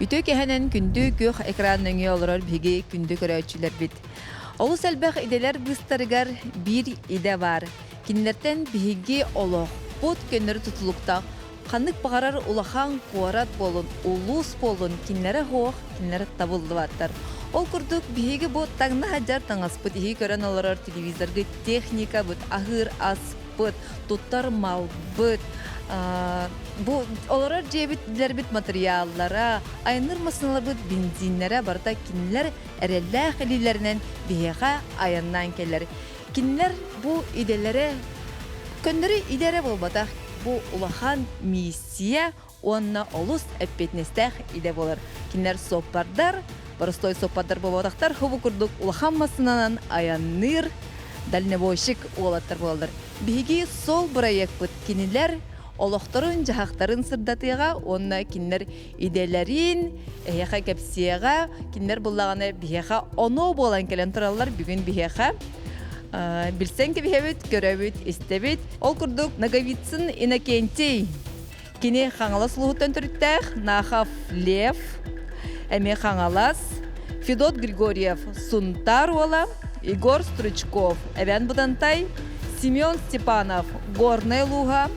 Ütö kehenen kündü gök ekranın yollar bigi kündü köröçüler bit. Olus elbaq ideler bıstarıgar bir ide var. Kinlerden bigi oloq. Bot könleri tutulukta. Kanık bağarar ulahan kuarat bolun, ulus bolun, kinlere hoq, kinlere tabıldı vattar. Ol kurduk bigi bot tağna hajar tağaspıt, ihi kören olarar televizorga teknika bot, ahır aspıt, tuttar mal bot. Bu olarar cebitler bit materyallara, aynır masınlar bit benzinlere barda kinler erellâh elilerinin biheqa ayandan keller. Kinler bu idelere, könleri idere bolbataq, bu ulahan misiya onna olus epetnestah ide bolar. Kinler sopardar, Барыстой соппадар болотақтар, хубу күрдік улахан масынан аянныр, дальнебойшик олаттар болалар. Биги сол проект бұд кинилер, олықтарын, жағақтарын сырдатыға, онна кинлер иделерин, яқа кәпсияға, кинлер бұллағаны бияға оно болан келен тұралар, бүгін бияға. Білсен ке бихебет, көребет, істебет. Ол күрдік Наговицын Иннокентий. Кини қаңала сұлуғыттан түріттәқ, Нахав Лев, Эме Хангалас, Федот Григорьев, Сунтар Ола, Егор Стручков, Эвен Будантай, Семен Степанов, Горная Луга,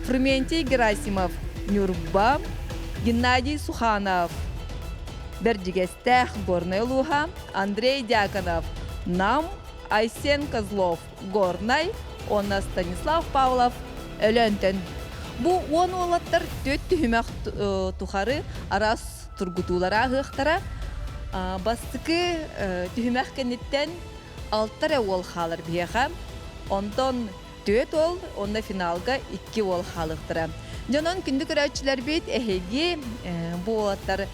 Фрументий Герасимов, Нюрба, Геннадий Суханов, Бердигестех, Горная Луга, Андрей Дьяконов, Нам, Айсен Козлов, Горной, Онна Станислав Павлов, Элентен. Бу он олаттар төт түхімәк тухары арас тургутулара хыхтара бастыкы түхүмәк кенеттен алтара ол халыр бияха онтон төт ол онда финалга 2 ол халыктыра жонон күндү көрөчүлөр бит эхеги бу олаттар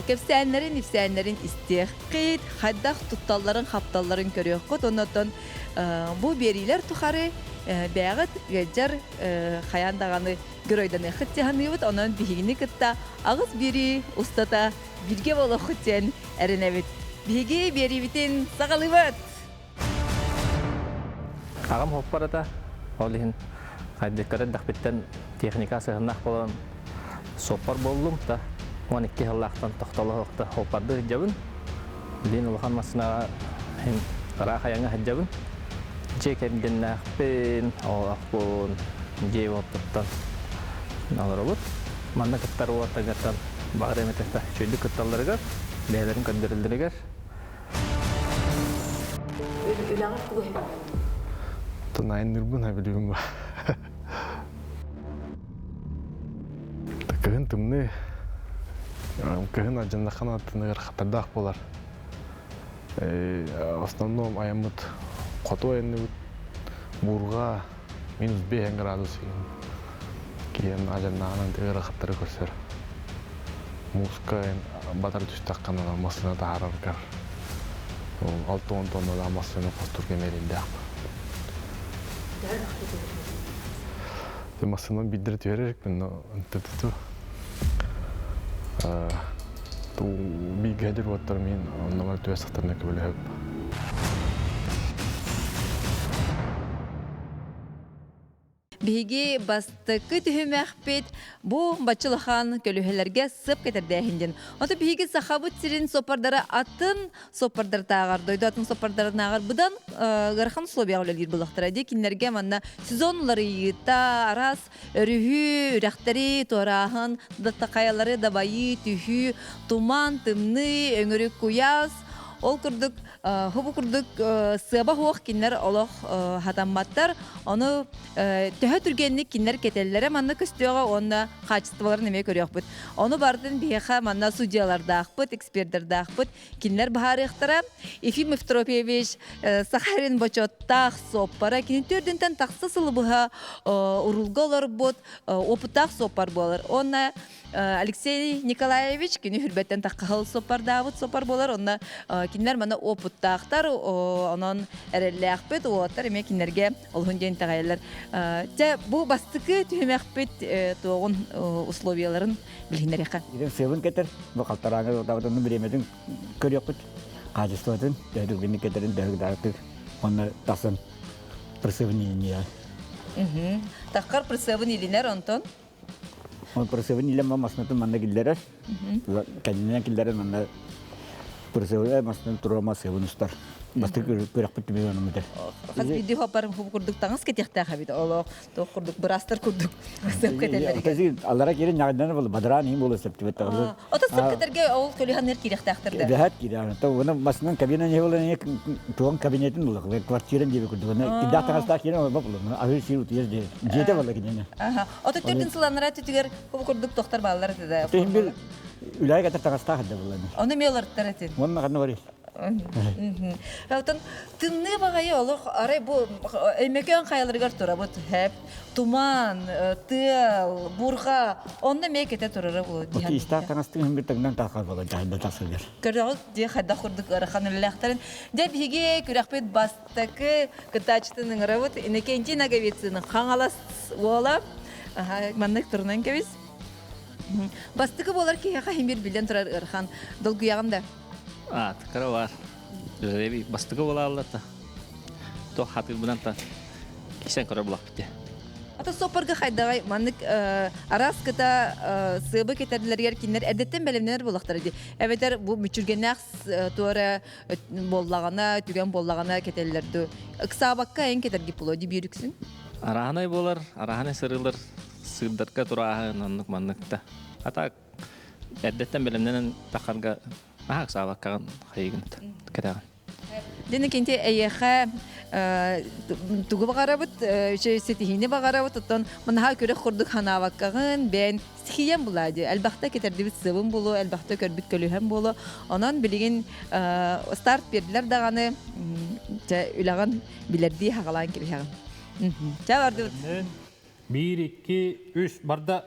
кепсәннәрен ифсәннәрен истехкит хаддах тутталларын хапталларын көрөккөт оннотон бу берилер тухары бәгыт гәҗәр хаяндаганы гөрөйдән хиттәһәнебет онан бигини кытта агыз бири устата бирге боло хиттән әренебет биге бери битен сагалыбыт агам хоппарата олин хайдеккарат дахбеттен техника сыгынак болон соппар болдум та 12 жыллактан токтолокта хоппарды жабын дин улхан масына хин кара хаяңа хаҗабын Чекен геннах пен олақпон жевоптан наларабыт манда кыттар уатагатан багыреметекта чөйдү кытталларыгар бээлерин көндөрүлдүрүгөр Ülağı kulu hep. Tanayin nürbün habiliyorum ba. Takıhın tümni кыһын ажандахан аттыныгар хатардах болар. Основном аямыт кото энди бурга -5 градус кийин ажандаганын тегер хаттары көрсөр. Муска батар түш такканына масына таараргар. 6-10 тоннада масына постур кемеринде. Масына бидир түйерерик мен антету. Ту бигадир ваттар мен номер 2 сактарына кебелеп. Биги бастыкы түһүмәхпет бу бачылыхан көлүһелерге сып кетердәһинден. Ото биги сахабыт сирин сопардара атын сопардар тагар дойдатын сопардар нагар будан гархан слобиялар булактыра декинлерге манна сезонлары йыта арас өрүһү үрәхтәри тораһын даттакаялары дабайы түһү туман тымны өңөрү куяс ол курдук хубу курдук сыба хуак кинлер олох хатамматтар оны төһө түргенник кинлер кетеллере манна көстөгө онна качестволарын эме көрөкпүт. Оны бардын бияха манна судьялардакпыт, эксперттардакпыт кинлер бахарыктара Ефимов Тропевич Сахарин бочоттах соппара кинтердентен таксы сылыбыга урулголор бот опытак соппар болар. Онна Алексей Николаевич кини хүрбеттен таккахыл соппар Давыд соппар болар. Онна кинлер мана опыттактар онон эреллэхпет оттар эме кинлерге олхунден тагайлар. Те бу бастыкы түһүмэхпет тогун условияларын билгендерека. Севен кетер бу калтараңы давдан биремедин көрөкпүт. Качестводон дөдүгүн кетерин дөдүгдартык. Оны тасын присоединение. Таккар присоединилер Антон. Он просевен илем маснатын манна киллере. Кадинен киллере манна просевен маснатын турама севунустар. Басты көрөк битми онумда. Хаз видео хапар хуб курдук таңыз кетекте хабит. Олох то курдук брастар курдук. Сеп кетелер. Тези аллара келин ягдан бол бадрани бол септибет тагы. Ото сеп кетерге ол көлөханнер киректе актырды. Бәһәт кирән. Та уны маснан кабина не болан не туган кабинетин булак. Квартиран дип курдук. Кидда тагыста кирән бол. Ахыр сирут езде. Жете бала кидене. Аха. Ото төртүн сыланара түтүгер хуб курдук токтор баллар деде. Тем үләй гәтә тагыста хәдә булан. Оны мелар таратин. Монна гана бari. Хәтен тынны багай олох арай бу эмекән хаяларга тора бу хәп туман тыл бурга онда мекете торары бу Ки диһан. иста тагыстын бер тагынан тагы була җайда тасыгыр. Көрәгә ди хәдә хурдык архан ләхтәрен дә биге күрәхпет бастакы кытачтының равот инекенти нагавицының хаңалас була. Аха маннык турнан кебис. Бастыкы болар ки хәм бер билен турар архан долгы ягында. Такара бар. Реби бастыгы бола аллата. То хатыр белән та кисән кара булак бите. Ата сопарга хайдагай маннык араскыта сыбы кетерлер кинер әдәттән белемнәр булактар ди. Әбәтер бу мүчүргәнәк тора боллагана, түгән боллагана кетерләрдә. Иксабакка ен кетер дип булды бирүксен. Араханай болар, араханай сырылыр, сырдарка тураа наннык манныкта. Ата әдәттән белемнән такарга сабаккан хайгын кетәгән. Дені кенте әйеха тугы бағарабыт, сетихини бағарабыт, оттан мұнаға көрі құрдық ханаваққағын бән сихиен бұлады. Әлбақта кетердебіт сывын болу, әлбақта көрбіт көліген болу. Онан білеген старт берділер дағаны үліған білерді хағалан келген. Ча барды бұд? 1, 2, 3 барда.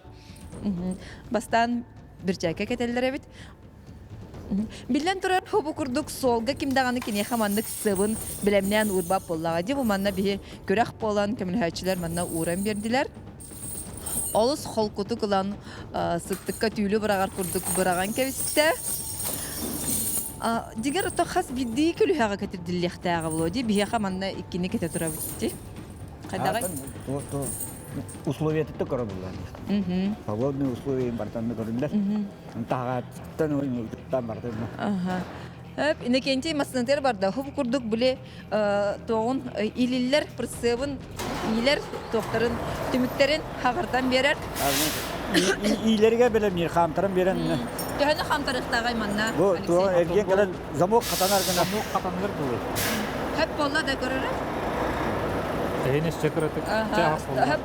Бастан бір чайка кетелер әбіт. Билен турар хобу курдук солга кимдаганы кине хамандык сыбын билемнән урбап боллага ди бу манна бие көрәк болан кемләһәчләр манна урам бердиләр. Олус холкуту кылан сыттыкка түйлү барагар курдук бараган кебисте. Дигәр то хас бидди көлүһәгә кетирдиллехтәгә булды ди бие хаманна иккине кете тора битти. Кайдагы? Условия это только было. Погодные условия бартанны көрүлдер. Тагаттан ойны там барды. Ага. Хәп инекенти маснантер барда хуб курдук биле тоғын илиллер прсебын илер тоқтарын түмүктерин хагырдан берер. Илерге белем хамтарым берен. Яны хамтарыктагы манна. Бу тоғын эрген келен замок катанар гына. Замок катанлар булды. Хәп болла да көрөр. Тәйне секретик. Хәп.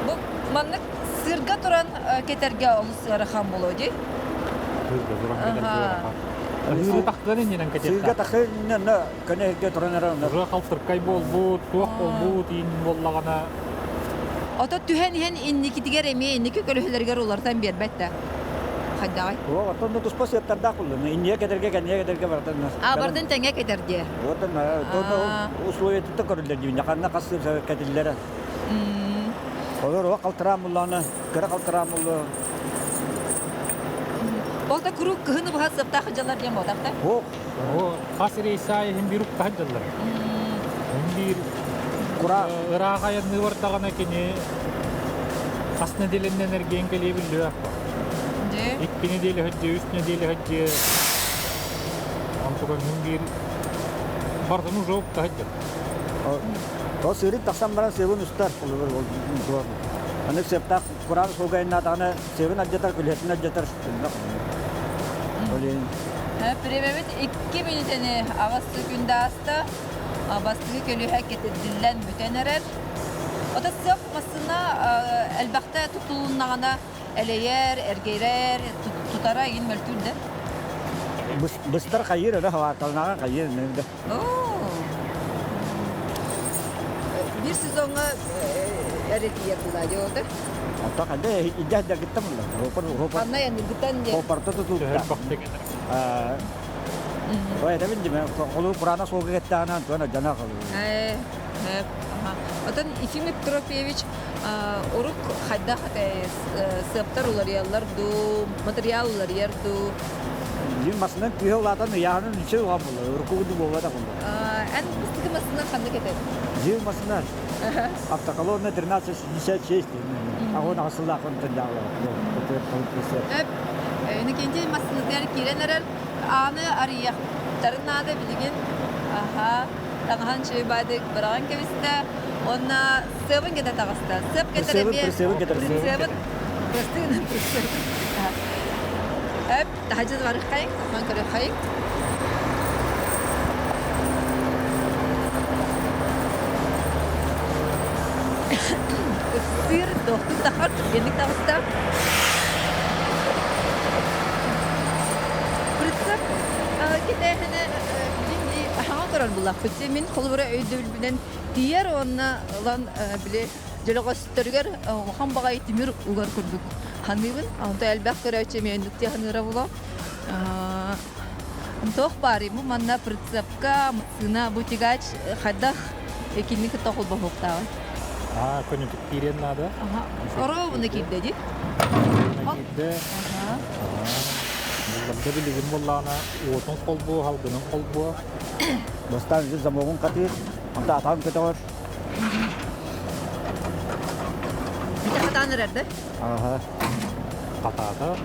Бу манна сырга туран кетерге олус рахам болу ди. Сырга тактан инен кетет. Сырга тахын кенеге туранара. Ра калтыркай бол бу, туак бол бу тин боллагана. Ата түһән инники тигәр эме инники көлөһләргә улардан бербәттә. Хәдәгай. О, тонны туспас яттарда куллы. Инне кетерге бардын. Бардын тәңгә кетерде. Вот она, тонны условия это көрүлдер ди. Яканна касыр кетилләре. Олар калтырам булланы, кара калтырам булды. Болта круг кыны баһа сыпта хаҗалар дигән бодакта. О, хасире сай һәм бирук таҗаллар. Бир Кура ырага янны вартагана кине хасны деленнән эрген келе билдә. Ди. Икки неделе хаҗы, 3 неделе хаҗы. Аңсыган бир бардымы жок таҗы. то сырык таксам баран севен устар булыр. Аны септак Куран согайна таны севен аҗатар көлетне аҗатар. Олен. Премият 2 минутны авасты күндә аста. Абастыгы көлүһә кетедиллән бүтәнәрәр. Ата сык масына әлбәттә тутулуннагына әләйәр, эргәйрәр, тутара ин мәлтүлдә. Быстар кайыр да һава талнага кайыр нәдә. Bir сезонга әрекет булады ода. Ата кандай иҗат да киттем ул. Хопар. Анна янды бүтән дә. Хопар тоту. Һәр вакытта Ой, да бинде мен колу Курана согы кеттәнән тона жана кылды. Отан Ефимов Трофеевич урук хадда хата сыптар улар яллар ду материаллар ярду. Дин масынан күйәлатан ягын ничә ва булды. Уркуды булды да булды. Ан бистиге масынан ханда кетет. Дин масынан Автоколонна 1366. А он асылла контендала. Öp, ikinci masızlar kirenler anı arıyor. Tarınada bilgin. Aha, tanhan şey badık bırakın keviste. Ona seven gede tağısta. Sep getiremiyor. Seven getiremiyor. Seven. Pırstığın pırstığın. Öp, daha cız var kayık. Man kare kayık. Sır doktor takar. Yedik tağısta. Pırstığın. Kita hene bindi hangi karar bulak bitti min kolbura öydül bilen diğer ona lan bile jelo gösterger ham bagay timir ugar kurduk. Hanıbın anta elbak karayçı mendukti hanıra bula. Toh bari mu manna pırtsapka sına bu tigaç hadah ekinlik tohul bahokta. А, көне тирен надо. Aha. Oro bunu kibdedi. Кидде. Булда билигин буллана, отун колбу, халгынын колбу. Бастан жүз замогун катыр. Анда атан кетер. Bir de hata nerede? Аха. Катада.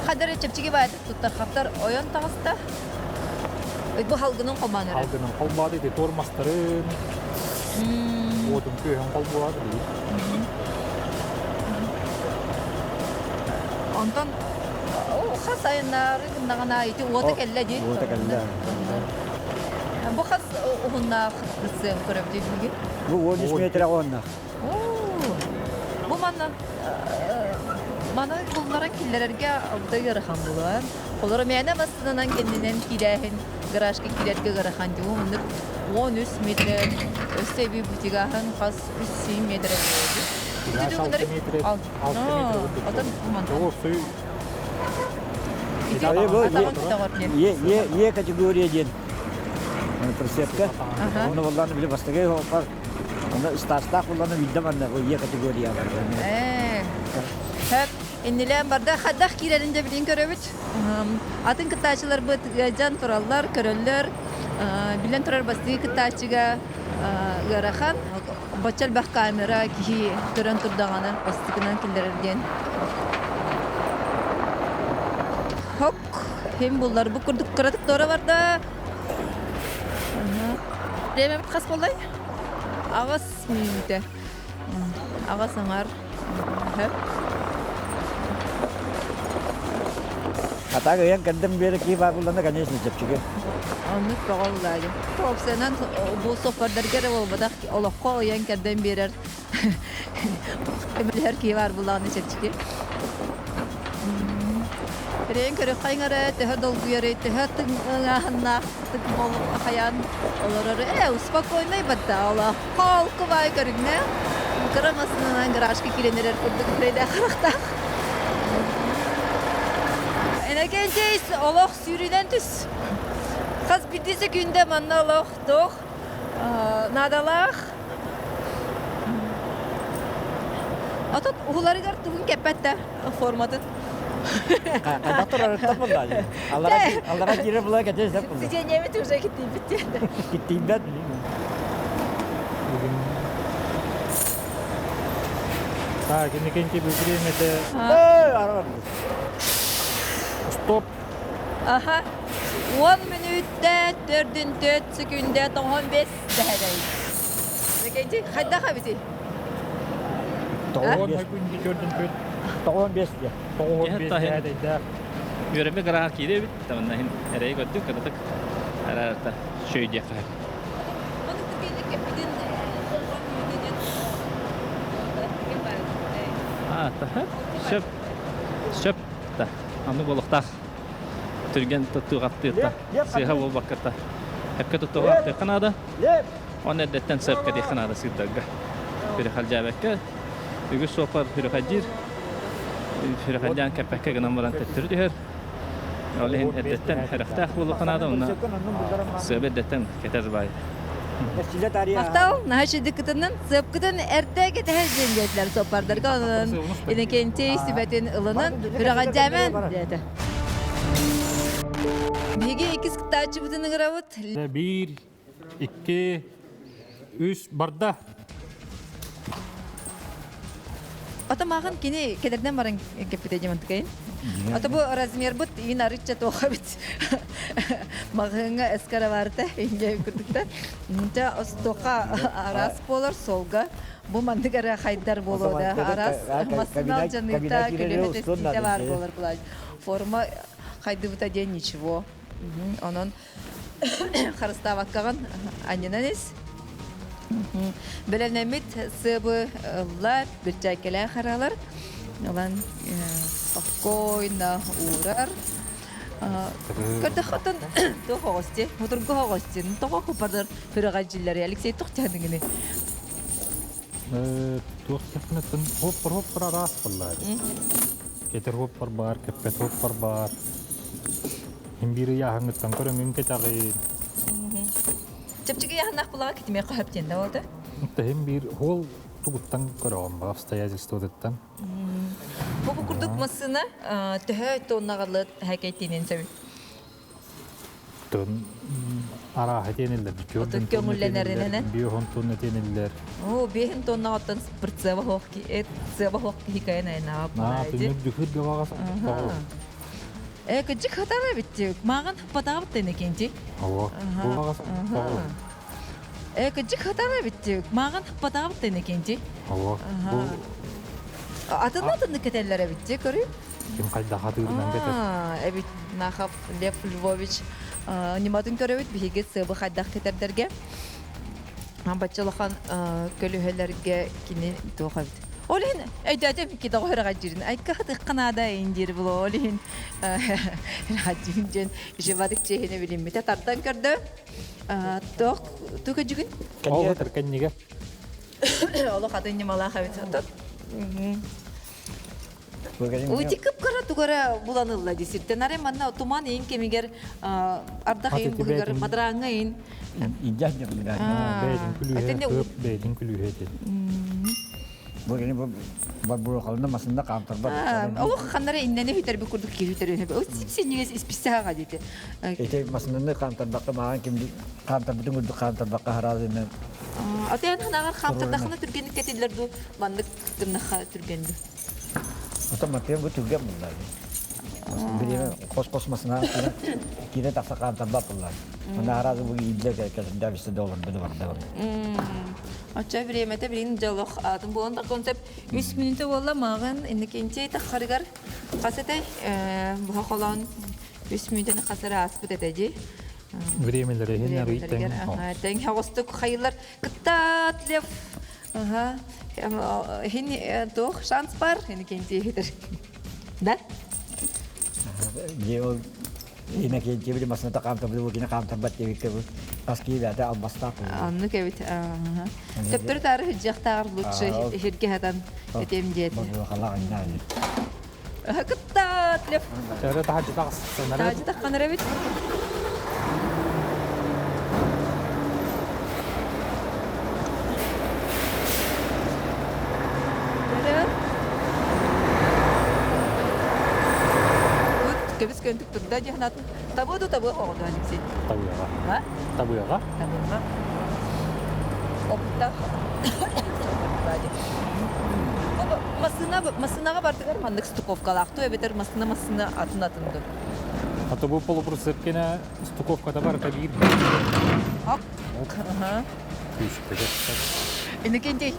Kadar çepçigi bayat tuttar haftar oyan tağısta. Bu halgının komanları. Халгынын колба dedi, тормастырын. Отун көйөн колбу dedi. Ondan o has ayınlar nağana iti ota kelle değil. Ota kelle. Bu has onunla kısım körüp değil mi? Bu 13 metre onunla. Bu mana bunlara killerge aldı yarıhan bulan. Olara meyane masından kendinden kilehin garajki kilerge garajhan diyor. Onlar 13 metre öste bir butigahan has 3 metre. Yaş 6 metre. 6 metre. Odan kuman. Çoğu suyu. Е категория ден. Просепка. Оны болланы биле бастыгы хопар. Оны старста кулланы билдем анда о Е категория бар. Hep indilen barda hadah kirelinde bilin köröbüt. Atın kıtaçılar bu can turallar, köröller. Bilen turar bastığı kıtaçıga garahan. Baçal bah kamera ki tören turdağını bastıkından killerden. Hok hem bunlar bu kurduk kıradık doğru var da. Demem kas kolay. Ağız miydi? Ağız sanar. Hep. Hatta yang kendem bir ki var kullanı kanı ismi çepçige. Onu çoğallaydı. Çok senen bu sofarlar gere olmadı. Allah koyan kendem birer. Emel her ki var bulanı çepçige. Renk körü kaynara teha dolgu yere teha tıngahana tıngmol hayan oları uspakoynay batta Allah halkı vay körügne karamasından garajki kirenler kurduk buraya karakta enekenceyiz Allah sürülen tüs kaz bittiyse günde manna Allah doğ nadalak atat uğuları gar tuğun kepette formatın Kata turun tapın da. Allara gire bula kaçır sapın. Sizce niye mi turca gittin bitti? Gittiğim ben. Так, иникенти времяде Ara. стоп. Aha. 10 minütte 4 sekünde 15 dehedeyim. Nekenci hadda habisi. Тоон хайпунди көрдүн көт. 15 ya. Тоон Ya, бес tahin. дәдәйдә. Yöreme garaha kide bit. Tamam hin ereyi gördük kırdık. Ararta şöyle yapar. Onu kırgınlık yapidin. Ta şöp. Şöp. Ta. Anı bolukta. Türgen tuttu gattı ta. Siha bol bakata. Hep tuttu gattı kanada. Lep. Onu detten sep kedi kanada siddaga. Bir hal jabekke. Ügü sopar bir hacir. Bir hacdan kapakka ganamaran tettirdi her. Olehin edetten heraftah bolu kanada ona. Sebep detten keter bay. Sile tarihi. Haftal nahaşı dikkatinin zıpkıdın ertege tehez zengetler sopardır. Kanın inekenci sibetin ılının bir gacamen dedi. Bigi ikiz kıtaçı bütünü gıravut. 1 2 үс барда. Ата маған кені кедерден баран кеппете жемантыкайын. Ата бұл размер бұд, үйін арытча тоға бит. Мағыңа әскара барыта, үйінге күрдікті. Нұнта тоқа арас болар солға. Бұл мандығара қайдар болуды. Арас масынал жаныйта көлемет әстейте бар болар бұлай. Форма қайды бұта ден ничего. Onun қарыста ваққаған анинанес. Беленемит сыбы лар bir çaykeler xaralar. Olan спокойно урар. Когда хатан то хости, моторго хости, то хопардар пирагажиллар Алексей тохтадыгыны. Туохтахнатын хоппар арас боллар. Кетер хоппар бар, кеппет хоппар бар. Химбири яхангыттан көрөңүн кетагы. Чепчиге яхнах булага китмей кахаптен да болду. Тахим бир хол тугуттан көрөм ба обстоятельствоттан. Бу курдук масына төһө тоннагалы хакайтинен сөй. Тон ара хатенелер Отын көңүлленеринен. Биохон тоннетенелер. О, бехин тоннагаттан спиртсева хокки, этсева хокки хикайна на На апайди. төнүр дүхүр гавагаса. Кыжык хатара битти. Маган патагыптен экенти. Ого. Гавагаса. Кыжык хатара битти. Маган патагыптен экенти. Ого. Атынатын кетеллер битти, көрүп. Ким кайда хатырынан кетер. Эбит Нахов Лев Львович ниматын көрөбүт биге сыбы хайдак кетердерге. Бачалахан көлүһөлөргө кини тоохабыт. Олин айдатым ки дагырга жирин. Айка хатыкканада индир бул олин. Радинден живадык чехине билим мете тардан көрдө. Ток тука жүгүн. Ол теркенниге. Оло хатын немала хабит. Утикып кара тугара буланылла диситтен аре манна туман ин кемигер ардахын бугар мадраңын. Инжанер билаа. Бэдин күлүһэ, бэдин күлүһэ. Бөгөне бу халында масында камтар бар. О ханнара иннене хитер бу курдук кирүтер. О сипсенигес исписага дите. Эте масында камтар бакка маған ким камтар бүтүн гүлдү камтар бакка харазын. Атен ханагар камтардахына түргенlik кетилерду мандык тырнаха түргенди. Ата матем бу түргөн булар. Бире кос масына кире такса камтар бакылар. Мына харазы бу идлер кесинде бисте доллар биде бар. Ача времете бирин жалох атын болонда концепт 3 минуты болла маған инекенче тахаргар касетай бу холон 3 минуттан касара аспыт этеди. Времелери хенер итен. Тең хагыстык хайылар кыттатлев. Ага. Хин тох шанс бар инекенче хитер. Да? Жеол инеке жебили масында камтар бу кина камтар бат дебик аски да албастак. Анны кебит. Ага. Тептер тарих жактагыр лучше хирге хатан этем дет. Бу халага инали. Кыттатлев. Тәрә тахҗы тагыс. Тажы таккан рабит. Кебис көнтүк турда жахнатын. Табыду хогду Алексей. Табыяга. Ха? Табыяга. Табыга. Опта. Масынага бардыгар мандык стуковкалакту эбетер масына атынды. Ата бу полуприцепкене стуковкада бар табир. Ак. Ага. Инекенде.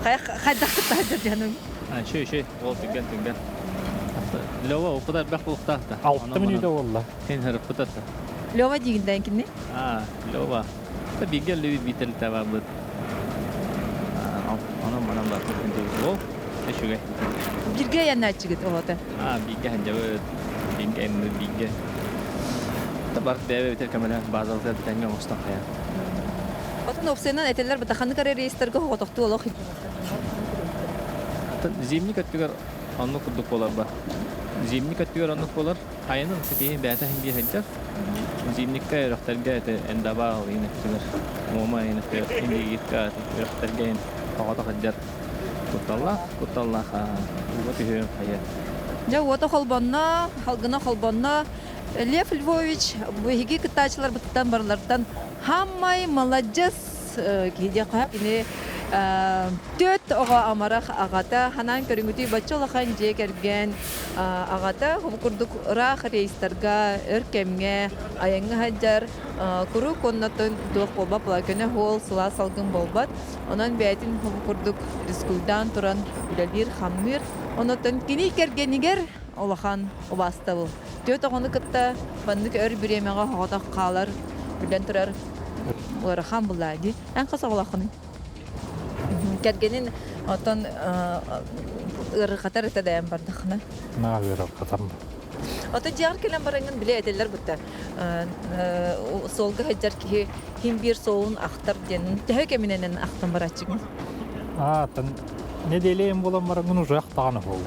Хайдак тажыр жаным. Şey, ol tüken. Lova o kadar bak bulukta. 6 минута валла. Hen herif pıtata. Лёва дигинден кине. Lova. Tabii gel levi bitel tavabıt. Anam bak şimdi o. Eşuge. Бирге янна чигит ота. Bilge hanjabıt. Bilge. Tabak deve bitel kamera bazalda tenge mustafa ya. Отон опсенан этелер батаханы каре рейстерге хотокту олох. Zimnik attıgar anlık kurduk olar ba. Zimnik attıgar anlık olar. Ayının setiye bata hindi hajjar. Zimnikka raftarga endaba yine attıgar. Moma yine hindi gitka raftarga yine tawata hajjar. Kutalla ha. Bu tühü hayat. Жа ота холбонна, халгына холбонна Лев Львович бу хиги кытачлар буттан барлардан Хаммай молодец киде кап ине төт ога амарах агата ханан көрүнгүтү бачалахан же керген агата курдук рах рейстарга өркемге аянга хаджар куру коннатын дух болба плакене хол сула салгын болбат онан бәйтин курдук рискулдан туран билер хаммир онотон кини кергенигер олахан обастабыл төт огону кытта бандык өр биремега хогата калар билен турар Урахан булади. Ан каса олахын. Кергенин отон ыркатар этеден бардыхна. Наа верап катам. Ото жар келен баранган биле этелер бутта. Солга хаджар ки хим бир соун ахтар денин төһөкө менен ахтан барачыгын. Тан не делейм болам марангын уже ахтаганы бол.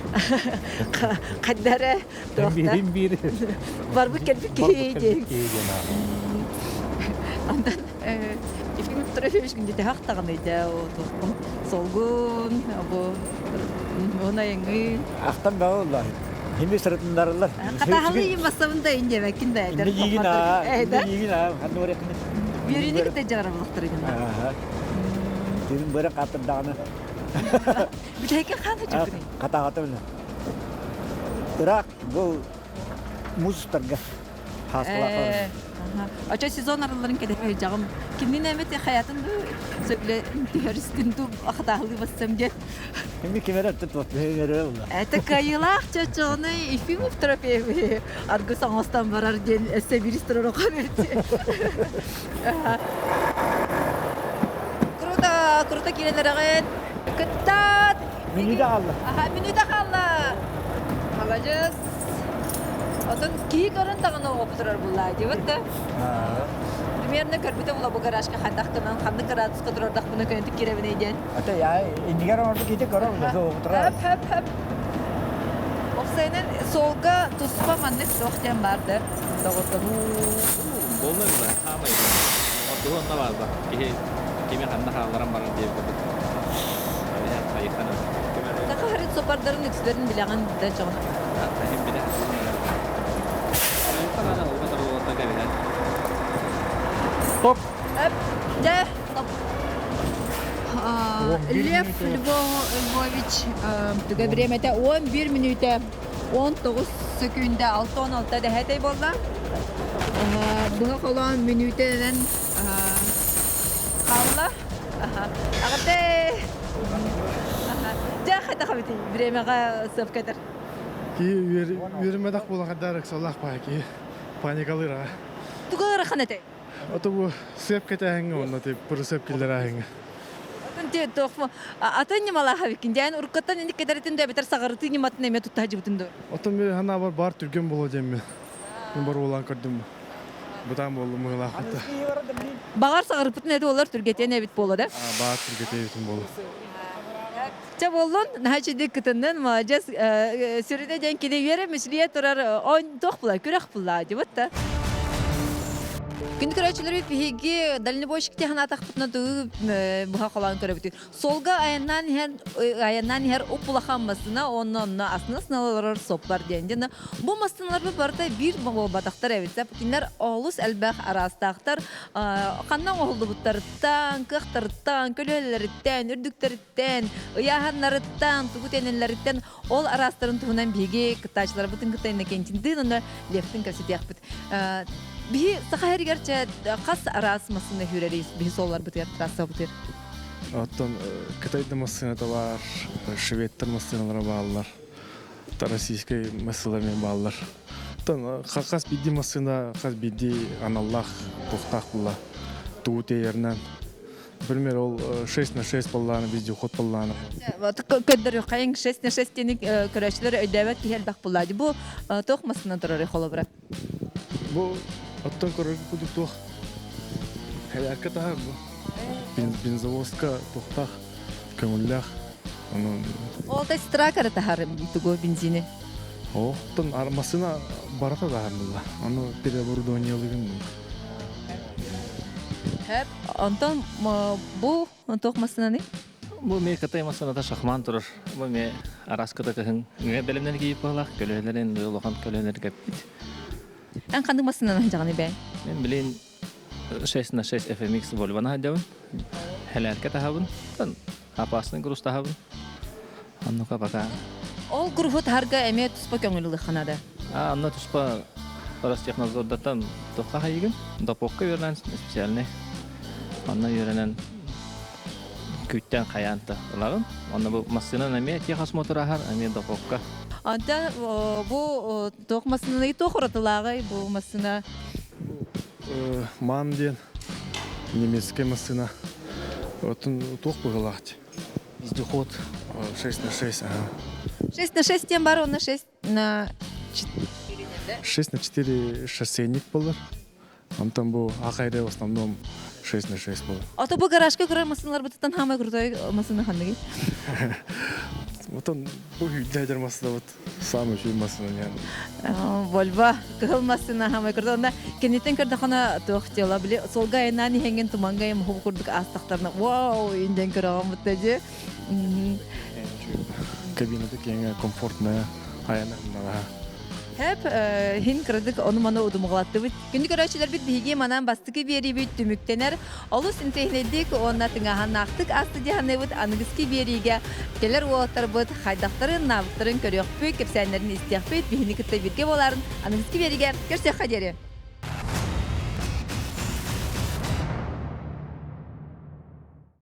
Каддара Хим бир. бар бу келбик Андан ифин трофейш гинде де хактаган эде о солгун або она яңгы Ахтан баалар. Хими сыртындарылар. катахалы масабында инде бакинда эдер. Йигина, хануре кини. Бириник те жарам лактыргын. Тирин бара катырдаганы. Билеке хана жукны. Ката-ката беле. Ирак бу музтарга хаслака. Ача сезон араларын кеде жагым. Кинин эмет хаятын сөйле терристин ту ахтагылы бассам де. Хими кемера тутут бегере ула. Это кайылах чачоны ифим тропе аргы саңостан барар ден эсе биристро каберти. Круто килелерген. Кыттат. Минида алла. Минута халла. Молодец. Отон ки көрөн тагын опутурар булла дебет да. Примерно көрбүтө була бу гаражга хандактан ханды градуска турардак буну көнтүк киребине ден. Ата я индигер орду ките көрөм да опутура. Хап. Оксайнын солга туспа манны соктен барды. Доготу. Болмай да, хамай. Отуон да бар да. Кими ханда халарам бар деп көтүк. Я кайхана. Такарит сопардарын эксперин билеген да жогон. Тахим биле. Kana o kadar olsa gerek. Стоп. Да. Лев Львович туга времете 11 минута 19 секунда 6-16 да хәтәй булды. Буга калган минутадан калла. Агате. Да хәтә хәбити времяга сып кетер. Ки вермедак була кадарык салах паки. Паникалыра. Туга раханете. Ото бу сеп кетәһең онда тип бер сеп килдерәһең. Те тофма атанны мала хавикин дән уркаттан инде кедәртен дә бетер сагырты ниматны эме туттаҗы бутынды. Ото мен хана бар түргән була дәм. Мен бар улан кырдым. Бутан болду мыла хата. Багар сагырып бутын эде олар түргәтен эбит болду. Бар түргәтәйтен болду. Ча болдун, нәчиде кытыннан маҗас сүрәдә дән киде йөре мислия турар он тох була, күрәк була дип атта. Күн көрәчләре биге дальнобойщик техната хатна ду буга калган көрәбит. Солга аяннан һәр опула хаммасына оннан асныслар соплар дигәндә. Бу масыналар барда бир батактар әвитсә, кинләр алус әлбәх арастактар, каннан олды буттардан, кыхтырдан, көлеләрдән, үрдүктәрдән, яһаннардан, тугутенләрдән ол арастарын тугынан биге кытачлар бутын кытайны кентинде, аны лефтин касидәк бит. Би сахар герче кас арасмасында хүрәрис, би солар бит трасса бит. Оттон Кытайда машина бар, Швейцар машиналары баллар. Та российский машиналармен баллар. Тон хакас биди машина, хас биди аналлах тохтак була. Туутеернен. Пример ол 6/6 балланы биди хот балланы. Вот көддөр кайын 6/6 теник көрәчләр өйдәбәт килбәк булады. Бу тох машина торыр холобра. Бу оттон көрөк кудук тох. Хәләкә тахар бу. Бензовозка тохтак көңүлләх. Аны Ол да стракар тахар туго бензине. о, тон машина барата да хәмдулла. Аны переоборудованиелыгын. Хәп, антон бу тох машинаны. Бу ме катай масынада шахман турар. Бу ме араскада кыһын. Ме белемнәр киеп балак, көлеләрен, лохан көлеләр кепит. Ан кандай машинаны жаганы бәй? Мен билен 6/6 FMX Volvo-на hadjabın. Helalka tahabın. Tan apasını grus tahabın. Annuka baka. Ол группа тарга эме туспа көңүлү ханада. Анна туспа Ростехнадзордатан тоққа хайгын. Допокка вернен специальный. Анна вернен күттен қаянты лагын. Анна бу машина неме техас моторахар, ами допокка. Анда бу токмасыны тохратылагы бу масына Ман ден немецкая машина. Вот он тох пыгалахти. Вездеход. 6/6, ага. 6/6 тем бар, он на 6/4. 6/4 шоссейник болар. Там был Ахайре в основном 6/6 был. Ото бу гаражга көрөр масыналар бутан хамай крутой масына хандыгы. Вот он был дядя машина, вот самый чуй машина. Volvo кыл масына хамай крутой. Онда кенетен көрдө хана тохтела биле солгайна ни хенген тумангай мху курдук астактарына. Вау, инден көрөгөн мутажы. Кабина такая комфортная, аяна мына. Hep hin kırdık onu mana udumgalattı bit. Gündük öğrenciler bit bihigi manan bastıkı beri bit tümüktener. Olus intehledik ona tıngahan naktık astı dihanne bit anıgıski beriga. Geler oğutlar bit haydakların navıkların körüyor büyük kepsenlerin istiyah bit bihini kıtta birge boların anıgıski beriga. Görsek haderi.